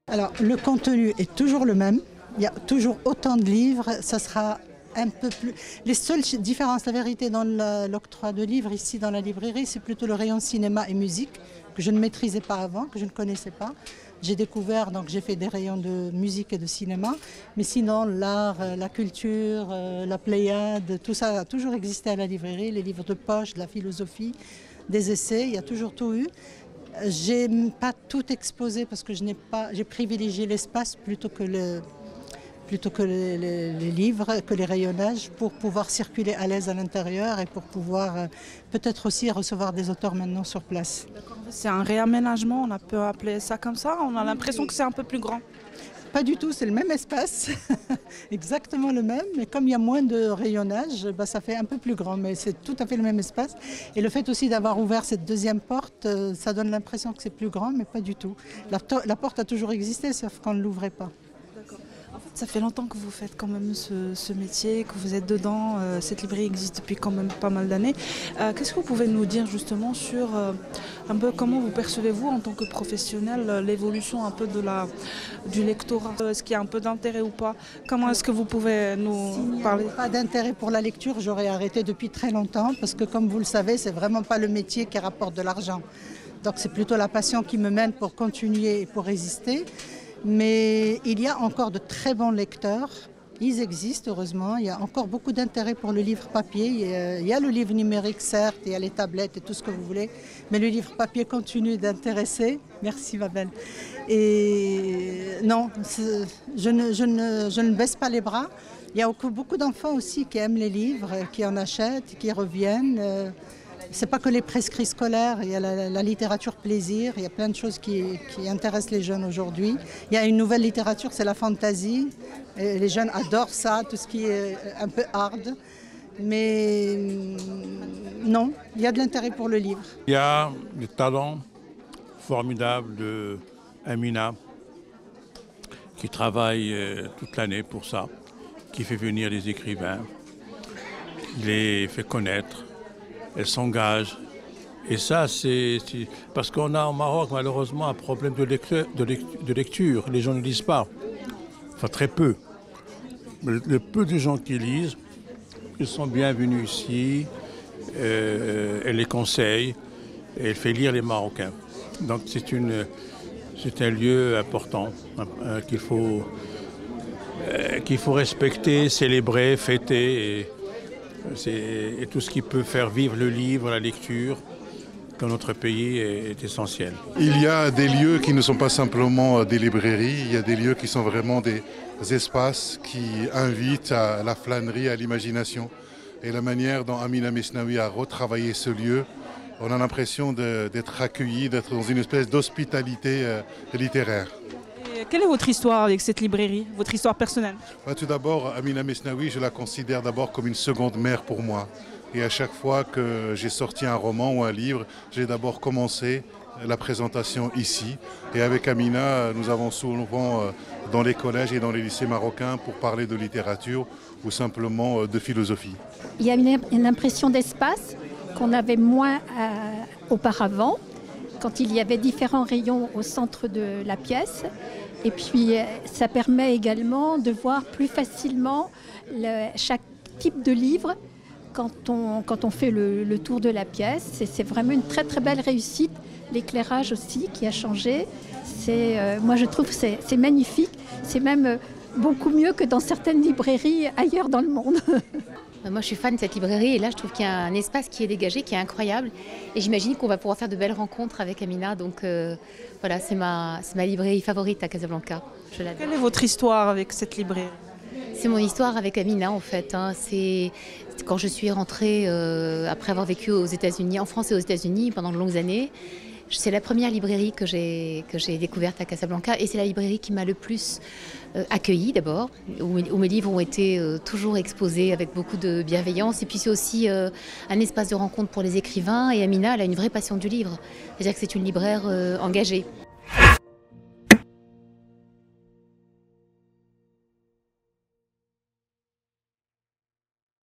Alors, le contenu est toujours le même. Il y a toujours autant de livres. Ça sera un peu plus... Les seules différences, la vérité, dans l'octroi de livres, ici dans la librairie, c'est plutôt le rayon cinéma et musique, que je ne maîtrisais pas avant, que je ne connaissais pas. J'ai découvert, donc j'ai fait des rayons de musique et de cinéma. Mais sinon, l'art, la culture, la Pléiade, tout ça a toujours existé à la librairie. Les livres de poche, de la philosophie, des essais, il y a toujours tout eu. J'ai pas tout exposé parce que j'ai privilégié l'espace plutôt que les livres, que les rayonnages, pour pouvoir circuler à l'aise à l'intérieur et pour pouvoir peut-être aussi recevoir des auteurs maintenant sur place. C'est un réaménagement, on peut appeler ça comme ça, on a l'impression que c'est un peu plus grand. Pas du tout, c'est le même espace, exactement le même, mais comme il y a moins de rayonnage, ça fait un peu plus grand, mais c'est tout à fait le même espace. Et le fait aussi d'avoir ouvert cette deuxième porte, ça donne l'impression que c'est plus grand, mais pas du tout. La porte a toujours existé, sauf qu'on ne l'ouvrait pas. En fait, ça fait longtemps que vous faites quand même ce métier, que vous êtes dedans. Cette librairie existe depuis quand même pas mal d'années. Qu'est-ce que vous pouvez nous dire justement sur un peu comment vous percevez-vous en tant que professionnel l'évolution un peu du lectorat? Est-ce qu'il y a un peu d'intérêt ou pas? Comment est-ce que vous pouvez nous parler? S'il n'y a pas d'intérêt pour la lecture, j'aurais arrêté depuis très longtemps parce que comme vous le savez, c'est vraiment pas le métier qui rapporte de l'argent. Donc c'est plutôt la passion qui me mène pour continuer et pour résister. Mais il y a encore de très bons lecteurs, ils existent heureusement, il y a encore beaucoup d'intérêt pour le livre papier, il y a le livre numérique certes, il y a les tablettes et tout ce que vous voulez, mais le livre papier continue d'intéresser, merci ma belle. Et non, je ne baisse pas les bras, il y a beaucoup d'enfants aussi qui aiment les livres, qui en achètent, qui reviennent. C'est pas que les prescrits scolaires, il y a la littérature plaisir, il y a plein de choses qui intéressent les jeunes aujourd'hui. Il y a une nouvelle littérature, c'est la fantasy. Et les jeunes adorent ça, tout ce qui est un peu hard. Mais non, il y a de l'intérêt pour le livre. Il y a le talent formidable de Amina, qui travaille toute l'année pour ça, qui fait venir des écrivains, qui les fait connaître. Elle s'engage. Et ça, c'est parce qu'on a au Maroc, malheureusement, un problème de lecture. Les gens ne lisent pas. Enfin, très peu. Le peu de gens qui lisent, ils sont bienvenus ici. Elle les conseille. Et elle fait lire les Marocains. Donc, c'est un lieu important qu'il faut respecter, célébrer, fêter. Et tout ce qui peut faire vivre le livre, la lecture, dans notre pays est essentiel. Il y a des lieux qui ne sont pas simplement des librairies, il y a des lieux qui sont vraiment des espaces qui invitent à la flânerie, à l'imagination. Et la manière dont Amina Mesnaoui a retravaillé ce lieu, on a l'impression d'être accueilli, d'être dans une espèce d'hospitalité littéraire. Quelle est votre histoire avec cette librairie, votre histoire personnelle? Tout d'abord, Amina Mesnaoui, je la considère d'abord comme une seconde mère pour moi. Et à chaque fois que j'ai sorti un roman ou un livre, j'ai d'abord commencé la présentation ici. Et avec Amina, nous avons souvent dans les collèges et dans les lycées marocains pour parler de littérature ou simplement de philosophie. Il y a une impression d'espace qu'on avait moins auparavant, quand il y avait différents rayons au centre de la pièce. Et puis, ça permet également de voir plus facilement chaque type de livre quand on fait le tour de la pièce. C'est vraiment une très très belle réussite. L'éclairage aussi qui a changé. Moi, je trouve que c'est magnifique. C'est même beaucoup mieux que dans certaines librairies ailleurs dans le monde. Moi, je suis fan de cette librairie et là, je trouve qu'il y a un espace qui est dégagé, qui est incroyable. Et j'imagine qu'on va pouvoir faire de belles rencontres avec Amina. Donc voilà, c'est ma librairie favorite à Casablanca. Je l'adore. Quelle est votre histoire avec cette librairie? C'est mon histoire avec Amina, en fait. C'est quand je suis rentrée, après avoir vécu aux États-Unis, en France et aux États-Unis pendant de longues années. C'est la première librairie que j'ai découverte à Casablanca et c'est la librairie qui m'a le plus accueillie d'abord, où mes livres ont été toujours exposés avec beaucoup de bienveillance. Et puis c'est aussi un espace de rencontre pour les écrivains et Amina, elle a une vraie passion du livre. C'est-à-dire que c'est une libraire engagée.